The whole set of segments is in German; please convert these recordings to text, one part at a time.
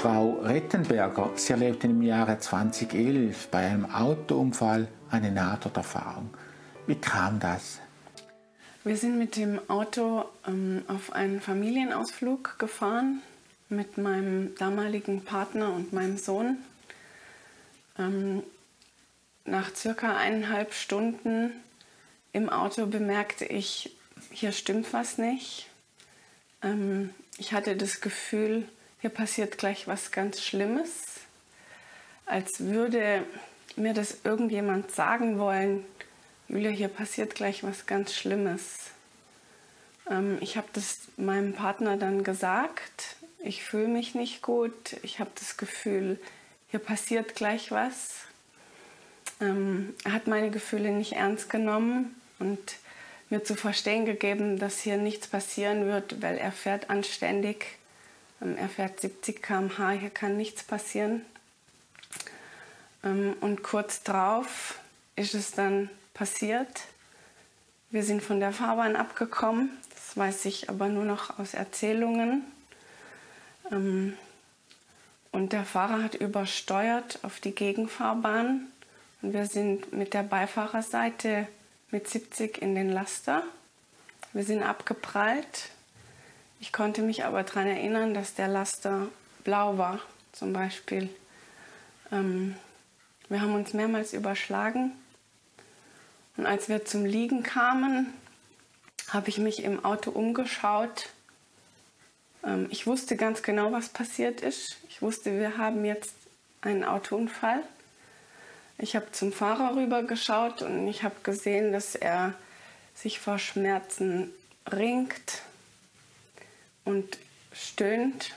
Frau Rettenberger, Sie erlebten im Jahre 2011 bei einem Autounfall eine Nahtoderfahrung. Wie kam das? Wir sind mit dem Auto auf einen Familienausflug gefahren mit meinem damaligen Partner und meinem Sohn. Nach circa 1,5 Stunden im Auto bemerkte ich, hier stimmt was nicht. Ich hatte das Gefühl, hier passiert gleich was ganz Schlimmes, als würde mir das irgendjemand sagen wollen, Julia, hier passiert gleich was ganz Schlimmes. Ich habe das meinem Partner dann gesagt, ich fühle mich nicht gut, ich habe das Gefühl, hier passiert gleich was. Er hat meine Gefühle nicht ernst genommen und mir zu verstehen gegeben, dass hier nichts passieren wird, weil er fährt anständig. Er fährt 70 km/h, hier kann nichts passieren. Und kurz drauf ist es dann passiert. Wir sind von der Fahrbahn abgekommen, das weiß ich aber nur noch aus Erzählungen. Und der Fahrer hat übersteuert auf die Gegenfahrbahn. Und wir sind mit der Beifahrerseite mit 70 in den Laster. Wir sind abgeprallt. Ich konnte mich aber daran erinnern, dass der Laster blau war, zum Beispiel. Wir haben uns mehrmals überschlagen. Und als wir zum Liegen kamen, habe ich mich im Auto umgeschaut. Ich wusste ganz genau, was passiert ist. Ich wusste, wir haben jetzt einen Autounfall. Ich habe zum Fahrer rüber geschaut und ich habe gesehen, dass er sich vor Schmerzen ringt und stöhnt.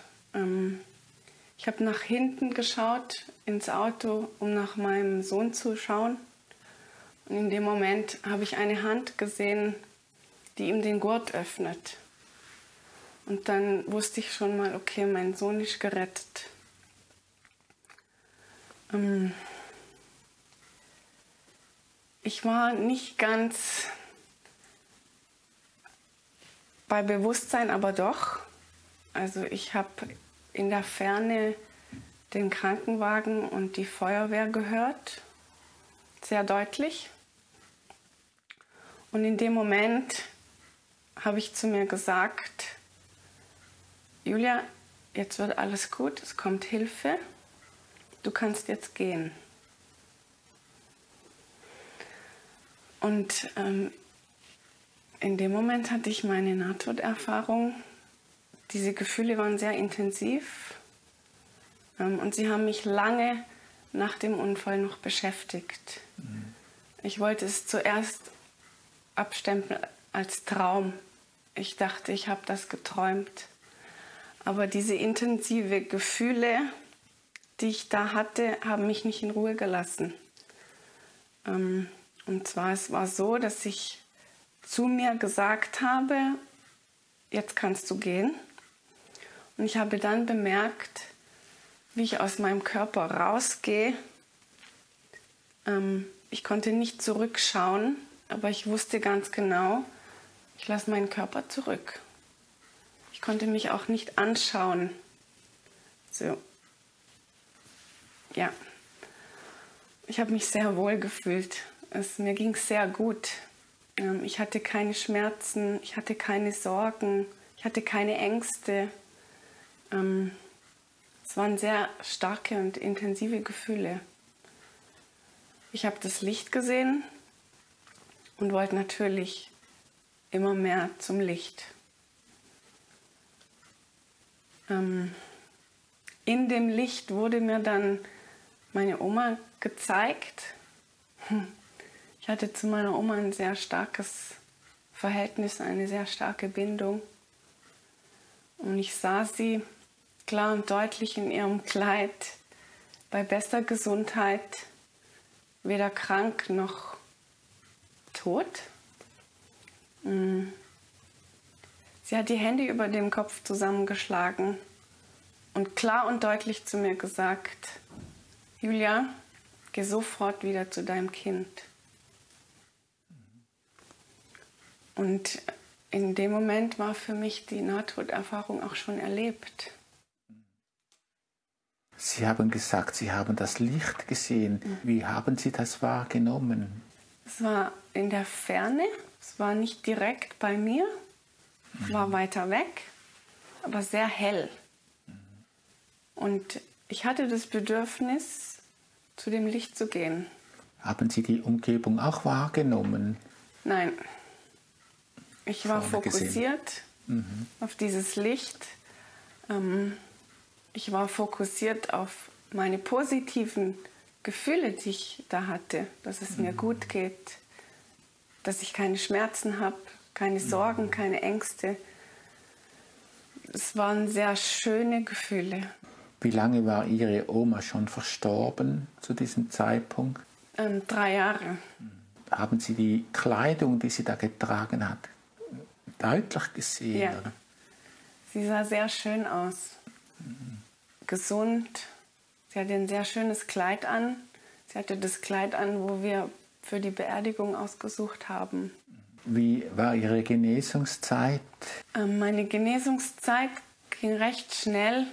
Ich habe nach hinten geschaut ins Auto, um nach meinem Sohn zu schauen. Und in dem Moment habe ich eine Hand gesehen, die ihm den Gurt öffnet. Und dann wusste ich schon mal, okay, mein Sohn ist gerettet. Ich war nicht ganz bei Bewusstsein, aber doch. Also ich habe in der Ferne den Krankenwagen und die Feuerwehr gehört, sehr deutlich. Und in dem Moment habe ich zu mir gesagt, Julia, jetzt wird alles gut, es kommt Hilfe, du kannst jetzt gehen. Und in dem Moment hatte ich meine Nahtoderfahrung. Diese Gefühle waren sehr intensiv und sie haben mich lange nach dem Unfall noch beschäftigt. Ich wollte es zuerst abstempeln als Traum. Ich dachte, ich habe das geträumt. Aber diese intensive Gefühle, die ich da hatte, haben mich nicht in Ruhe gelassen. Und zwar, es war so, dass ich zu mir gesagt habe, jetzt kannst du gehen. Und ich habe dann bemerkt, wie ich aus meinem Körper rausgehe. Ich konnte nicht zurückschauen, aber ich wusste ganz genau, ich lasse meinen Körper zurück. Ich konnte mich auch nicht anschauen. So. Ja. Ich habe mich sehr wohl gefühlt. Mir ging es sehr gut. Ich hatte keine Schmerzen, ich hatte keine Sorgen, ich hatte keine Ängste. Es waren sehr starke und intensive Gefühle. Ich habe das Licht gesehen und wollte natürlich immer mehr zum Licht. In dem Licht wurde mir dann meine Oma gezeigt. Ich hatte zu meiner Oma ein sehr starkes Verhältnis, eine sehr starke Bindung. Und ich sah sie klar und deutlich in ihrem Kleid, bei bester Gesundheit, weder krank noch tot. Sie hat die Hände über dem Kopf zusammengeschlagen und klar und deutlich zu mir gesagt, Julia, geh sofort wieder zu deinem Kind. Und in dem Moment war für mich die Nahtoderfahrung auch schon erlebt. Sie haben gesagt, Sie haben das Licht gesehen. Wie haben Sie das wahrgenommen? Es war in der Ferne, es war nicht direkt bei mir, es war weiter weg, aber sehr hell. Und ich hatte das Bedürfnis, zu dem Licht zu gehen. Haben Sie die Umgebung auch wahrgenommen? Nein, ich war Vorne gesehen. fokussiert auf dieses Licht. Ich war fokussiert auf meine positiven Gefühle, die ich da hatte, dass es mir gut geht, dass ich keine Schmerzen habe, keine Sorgen, keine Ängste. Es waren sehr schöne Gefühle. Wie lange war Ihre Oma schon verstorben zu diesem Zeitpunkt? 3 Jahre. Haben Sie die Kleidung, die sie da getragen hat, deutlich gesehen? Ja. Oder? Sie sah sehr schön aus. Gesund. Sie hatte ein sehr schönes Kleid an. Sie hatte das Kleid an, wo wir für die Beerdigung ausgesucht haben. Wie war Ihre Genesungszeit? Meine Genesungszeit ging recht schnell.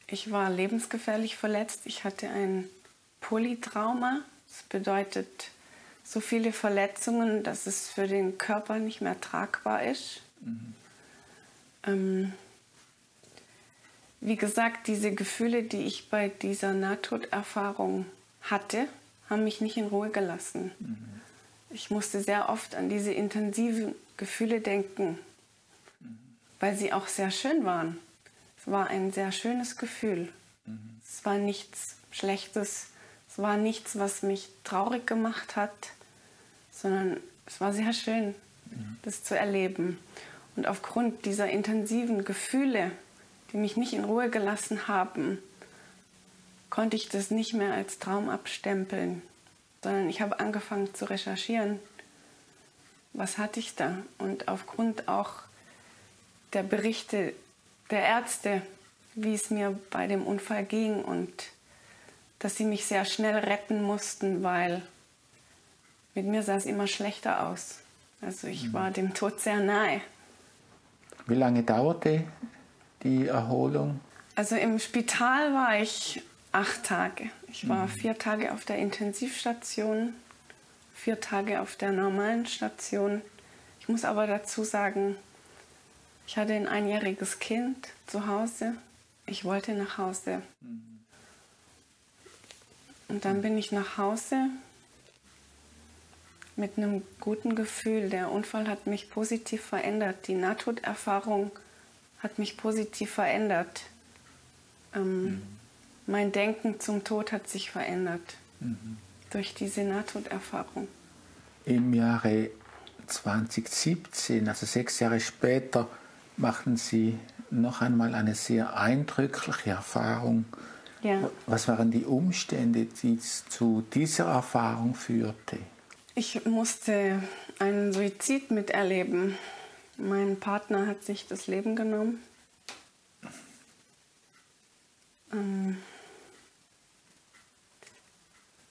Ich war lebensgefährlich verletzt. Ich hatte ein Polytrauma. Das bedeutet so viele Verletzungen, dass es für den Körper nicht mehr tragbar ist. Wie gesagt, diese Gefühle, die ich bei dieser Nahtoderfahrung hatte, haben mich nicht in Ruhe gelassen. Ich musste sehr oft an diese intensiven Gefühle denken, weil sie auch sehr schön waren. Es war ein sehr schönes Gefühl. Es war nichts Schlechtes, es war nichts, was mich traurig gemacht hat, sondern es war sehr schön, das zu erleben. Und aufgrund dieser intensiven Gefühle, die mich nicht in Ruhe gelassen haben, konnte ich das nicht mehr als Traum abstempeln, sondern ich habe angefangen zu recherchieren, was hatte ich da. Und aufgrund auch der Berichte der Ärzte, wie es mir bei dem Unfall ging und dass sie mich sehr schnell retten mussten, weil mit mir sah es immer schlechter aus. Also ich war dem Tod sehr nahe. Wie lange dauerte die Erholung? Also im Spital war ich 8 Tage. Ich war 4 Tage auf der Intensivstation, 4 Tage auf der normalen Station. Ich muss aber dazu sagen, ich hatte ein einjähriges Kind zu Hause. Ich wollte nach Hause. Und dann bin ich nach Hause mit einem guten Gefühl. Der Unfall hat mich positiv verändert. Die Nahtoderfahrung hat mich positiv verändert. Mein Denken zum Tod hat sich verändert durch diese Nahtoderfahrung. Im Jahre 2017, also 6 Jahre später, machten Sie noch einmal eine sehr eindrückliche Erfahrung. Ja. Was waren die Umstände, die zu dieser Erfahrung führte? Ich musste einen Suizid miterleben. Mein Partner hat sich das Leben genommen.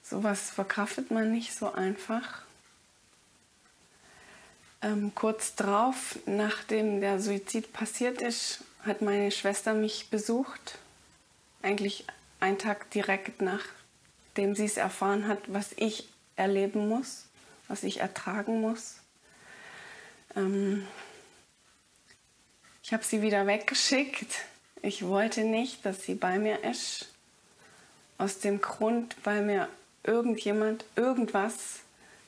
Sowas verkraftet man nicht so einfach. Kurz drauf, nachdem der Suizid passiert ist, hat meine Schwester mich besucht. Eigentlich einen Tag direkt nachdem sie es erfahren hat, was ich erleben muss, was ich ertragen muss. Ich habe sie wieder weggeschickt. Ich wollte nicht, dass sie bei mir ist. Aus dem Grund, weil mir irgendjemand irgendwas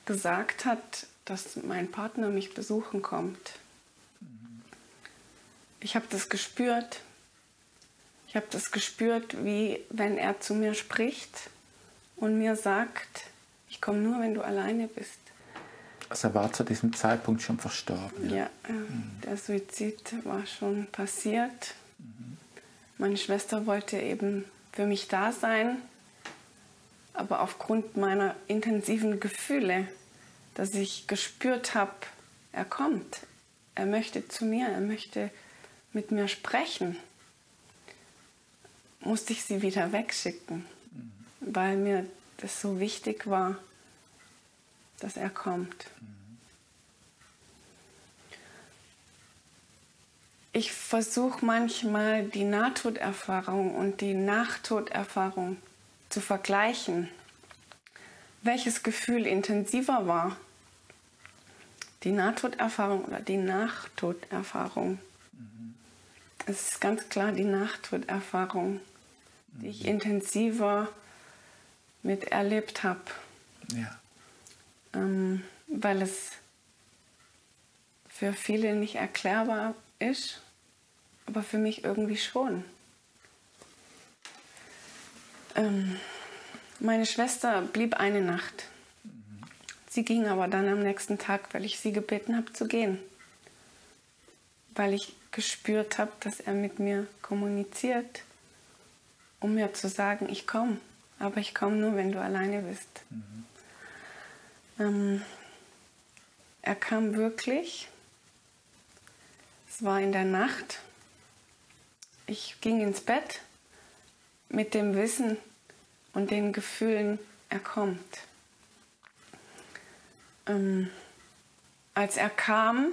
gesagt hat, dass mein Partner mich besuchen kommt. Ich habe das gespürt. Ich habe das gespürt, wie wenn er zu mir spricht und mir sagt, ich komme nur, wenn du alleine bist. Also er war zu diesem Zeitpunkt schon verstorben. Ja, der Suizid war schon passiert. Meine Schwester wollte eben für mich da sein, aber aufgrund meiner intensiven Gefühle, dass ich gespürt habe, er kommt, er möchte zu mir, er möchte mit mir sprechen, musste ich sie wieder wegschicken, weil mir das so wichtig war, dass er kommt. ich versuche manchmal die Nahtoderfahrung und die Nachtoderfahrung zu vergleichen. Welches Gefühl intensiver war? Die Nahtoderfahrung oder die Nachtoderfahrung? Es ist ganz klar die Nachtoderfahrung, die ich intensiver miterlebt habe. Ja. Weil es für viele nicht erklärbar ist, aber für mich irgendwie schon. Meine Schwester blieb eine Nacht. Sie ging aber dann am nächsten Tag, weil ich sie gebeten habe zu gehen. Weil ich gespürt habe, dass er mit mir kommuniziert, um mir zu sagen, ich komme. Aber ich komme nur, wenn du alleine bist. Er kam wirklich. Es war in der Nacht. Ich ging ins Bett mit dem Wissen und den Gefühlen, er kommt. Als er kam,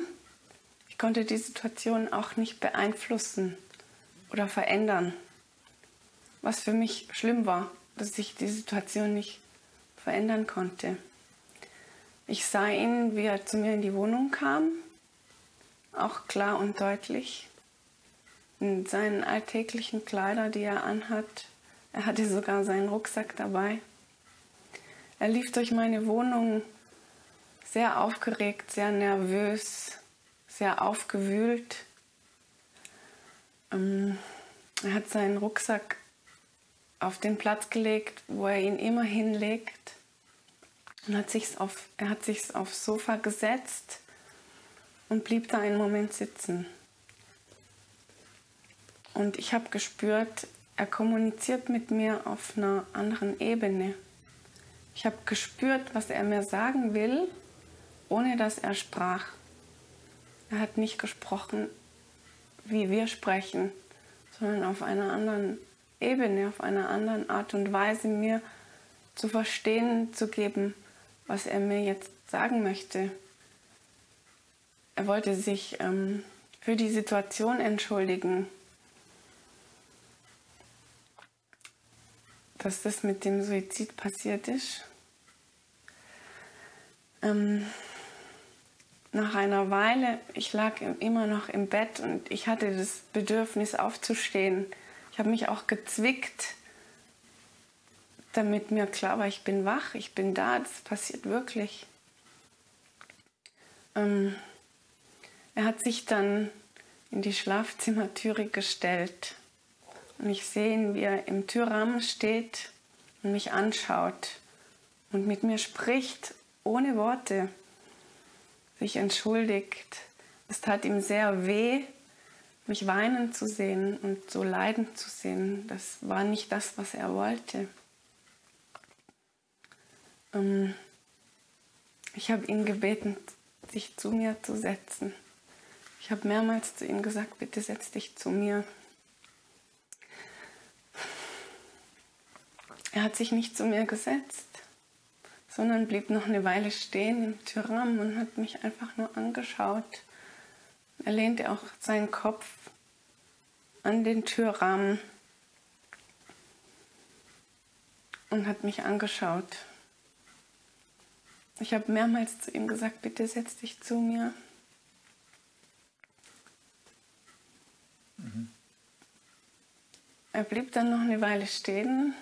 ich konnte die Situation auch nicht beeinflussen oder verändern. Was für mich schlimm war, dass ich die Situation nicht verändern konnte. Ich sah ihn, wie er zu mir in die Wohnung kam, auch klar und deutlich, in seinen alltäglichen Kleidern, die er anhat. Er hatte sogar seinen Rucksack dabei. Er lief durch meine Wohnung sehr aufgeregt, sehr nervös, sehr aufgewühlt. Er hat seinen Rucksack auf den Platz gelegt, wo er ihn immer hinlegt. Und er hat sich aufs Sofa gesetzt und blieb da einen Moment sitzen. Und ich habe gespürt, er kommuniziert mit mir auf einer anderen Ebene. Ich habe gespürt, was er mir sagen will, ohne dass er sprach. Er hat nicht gesprochen, wie wir sprechen, sondern auf einer anderen Ebene, auf einer anderen Art und Weise mir zu verstehen zu geben, was er mir jetzt sagen möchte. Er wollte sich für die Situation entschuldigen, dass das mit dem Suizid passiert ist. Nach einer Weile, ich lag immer noch im Bett und ich hatte das Bedürfnis aufzustehen. Ich habe mich auch gezwickt, damit mir klar war, ich bin wach, ich bin da, das passiert wirklich. Er hat sich dann in die Schlafzimmertüre gestellt und ich sehe ihn, wie er im Türrahmen steht und mich anschaut und mit mir spricht, ohne Worte, sich entschuldigt. Es tat ihm sehr weh, mich weinen zu sehen und so leiden zu sehen. Das war nicht das, was er wollte. Ich habe ihn gebeten, sich zu mir zu setzen. Ich habe mehrmals zu ihm gesagt, bitte setz dich zu mir. Er hat sich nicht zu mir gesetzt, sondern blieb noch eine Weile stehen im Türrahmen und hat mich einfach nur angeschaut. Er lehnte auch seinen Kopf an den Türrahmen und hat mich angeschaut. Ich habe mehrmals zu ihm gesagt, bitte setz dich zu mir. Er blieb dann noch eine Weile stehen.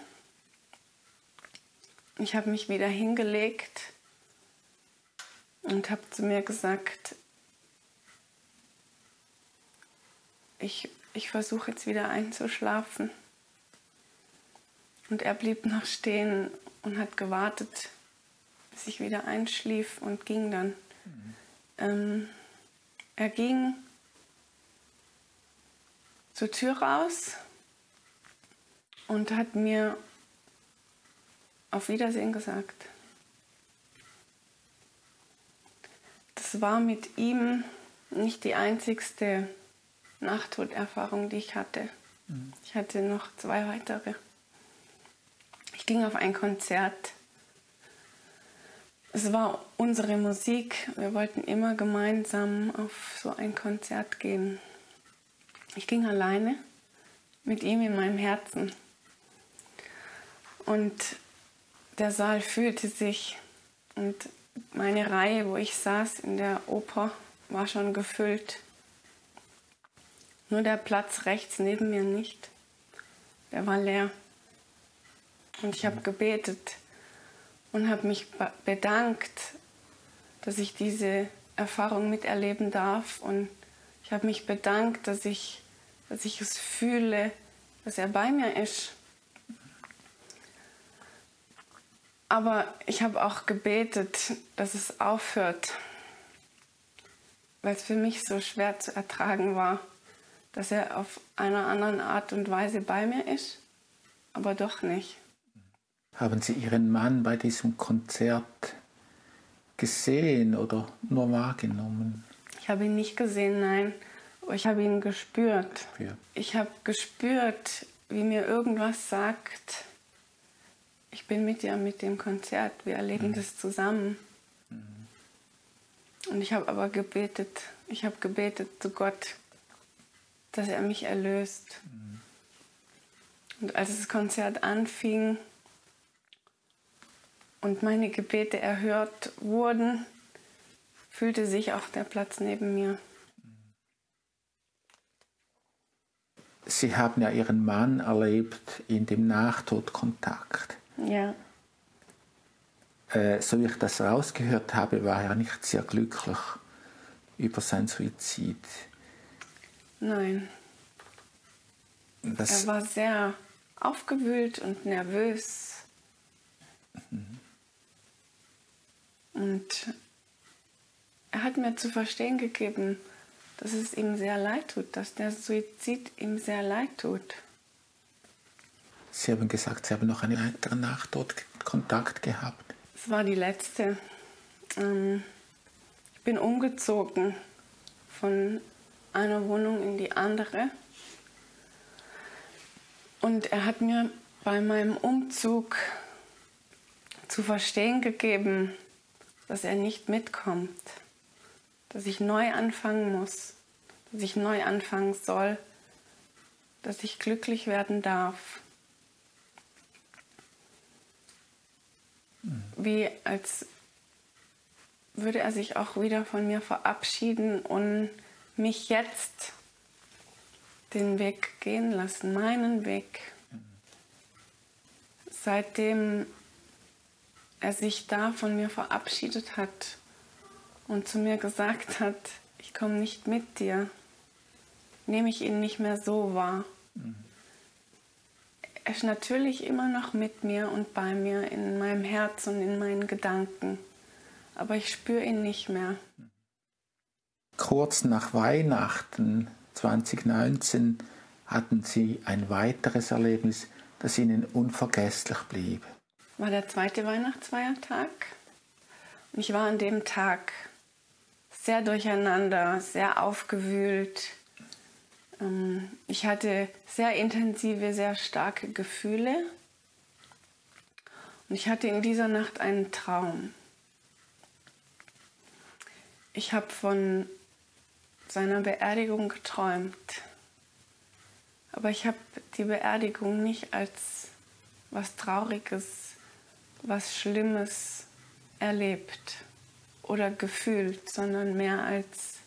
Ich habe mich wieder hingelegt und habe zu mir gesagt, ich versuche jetzt wieder einzuschlafen. Und er blieb noch stehen und hat gewartet, bis ich wieder einschlief und ging dann. Er ging zur Tür raus und hat mir auf Wiedersehen gesagt. Das war mit ihm nicht die einzigste Nahtoderfahrung, die ich hatte. Ich hatte noch 2 weitere. Ich ging auf ein Konzert. Es war unsere Musik. Wir wollten immer gemeinsam auf so ein Konzert gehen. Ich ging alleine mit ihm in meinem Herzen. Und der Saal füllte sich und meine Reihe, wo ich saß in der Oper, war schon gefüllt. Nur der Platz rechts neben mir nicht. Der war leer. Und ich habe gebetet und habe mich bedankt, dass ich diese Erfahrung miterleben darf. Und ich habe mich bedankt, dass ich es fühle, dass er bei mir ist. Aber ich habe auch gebetet, dass es aufhört, weil es für mich so schwer zu ertragen war, dass er auf einer anderen Art und Weise bei mir ist, aber doch nicht. Haben Sie Ihren Mann bei diesem Konzert gesehen oder nur wahrgenommen? Ich habe ihn nicht gesehen, nein, aber ich habe ihn gespürt. Ja. Ich habe gespürt, wie mir irgendwas sagt, ich bin mit dir mit dem Konzert, wir erleben das zusammen. Und ich habe aber gebetet, zu Gott, dass er mich erlöst. Und als das Konzert anfing und meine Gebete erhört wurden, fühlte sich auch der Platz neben mir. Sie haben ja Ihren Mann erlebt in dem Nachtodkontakt. Ja. So wie ich das rausgehört habe, war er nicht sehr glücklich über sein Suizid. Nein. Er war sehr aufgewühlt und nervös. Und er hat mir zu verstehen gegeben, dass es ihm sehr leid tut, dass der Suizid ihm sehr leid tut. Sie haben gesagt, Sie haben noch einen weiteren Nachtodkontakt gehabt. Es war die letzte. Ich bin umgezogen von einer Wohnung in die andere. Und er hat mir bei meinem Umzug zu verstehen gegeben, dass er nicht mitkommt, dass ich neu anfangen muss, dass ich neu anfangen soll, dass ich glücklich werden darf. Wie als würde er sich auch wieder von mir verabschieden und mich jetzt den Weg gehen lassen, meinen Weg. Seitdem er sich da von mir verabschiedet hat und zu mir gesagt hat, ich komme nicht mit dir, nehme ich ihn nicht mehr so wahr. Er ist natürlich immer noch mit mir und bei mir in meinem Herz und in meinen Gedanken, aber ich spüre ihn nicht mehr. Kurz nach Weihnachten 2019 hatten Sie ein weiteres Erlebnis, das Ihnen unvergesslich blieb. War der zweite Weihnachtsfeiertag und ich war an dem Tag sehr durcheinander, sehr aufgewühlt. Ich hatte sehr intensive, sehr starke Gefühle und ich hatte in dieser Nacht einen Traum. Ich habe von seiner Beerdigung geträumt, aber ich habe die Beerdigung nicht als was Trauriges, was Schlimmes erlebt oder gefühlt, sondern mehr als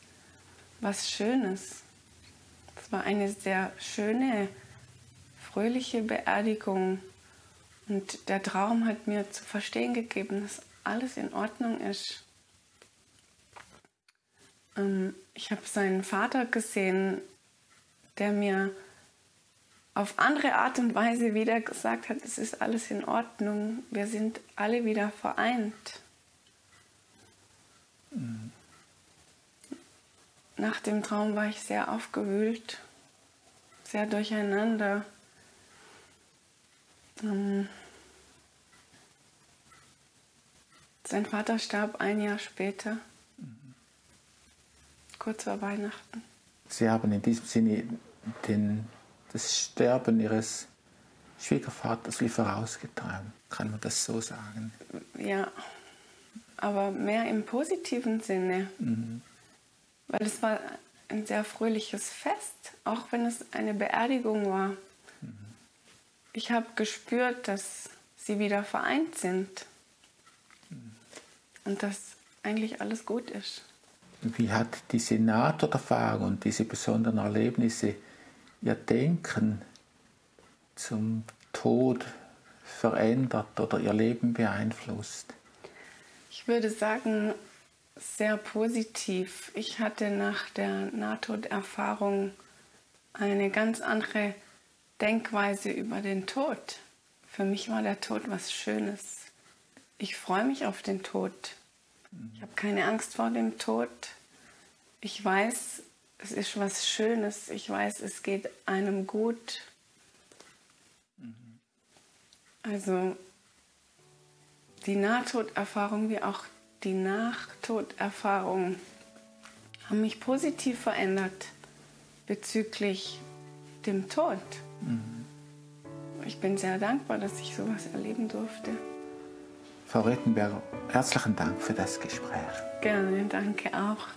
was Schönes. Es war eine sehr schöne, fröhliche Beerdigung und der Traum hat mir zu verstehen gegeben, dass alles in Ordnung ist. Ich habe seinen Vater gesehen, der mir auf andere Art und Weise wieder gesagt hat, es ist alles in Ordnung, wir sind alle wieder vereint. Nach dem Traum war ich sehr aufgewühlt, sehr durcheinander. Sein Vater starb ein Jahr später, kurz vor Weihnachten. Sie haben in diesem Sinne das Sterben Ihres Schwiegervaters wie vorausgetragen, kann man das so sagen? Ja, aber mehr im positiven Sinne. Weil es war ein sehr fröhliches Fest, auch wenn es eine Beerdigung war. Ich habe gespürt, dass sie wieder vereint sind und dass eigentlich alles gut ist. Wie hat diese Nahtoderfahrung und diese besonderen Erlebnisse Ihr Denken zum Tod verändert oder Ihr Leben beeinflusst? Ich würde sagen, sehr positiv. Ich hatte nach der Nahtoderfahrung eine ganz andere Denkweise über den Tod. Für mich war der Tod was Schönes. Ich freue mich auf den Tod. Ich habe keine Angst vor dem Tod. Ich weiß, es ist was Schönes. Ich weiß, es geht einem gut. Also die Nahtoderfahrung wie auch die Nachtoderfahrung haben mich positiv verändert bezüglich dem Tod. Ich bin sehr dankbar, dass ich sowas erleben durfte. Frau Rettenberger, herzlichen Dank für das Gespräch. Gerne, danke auch.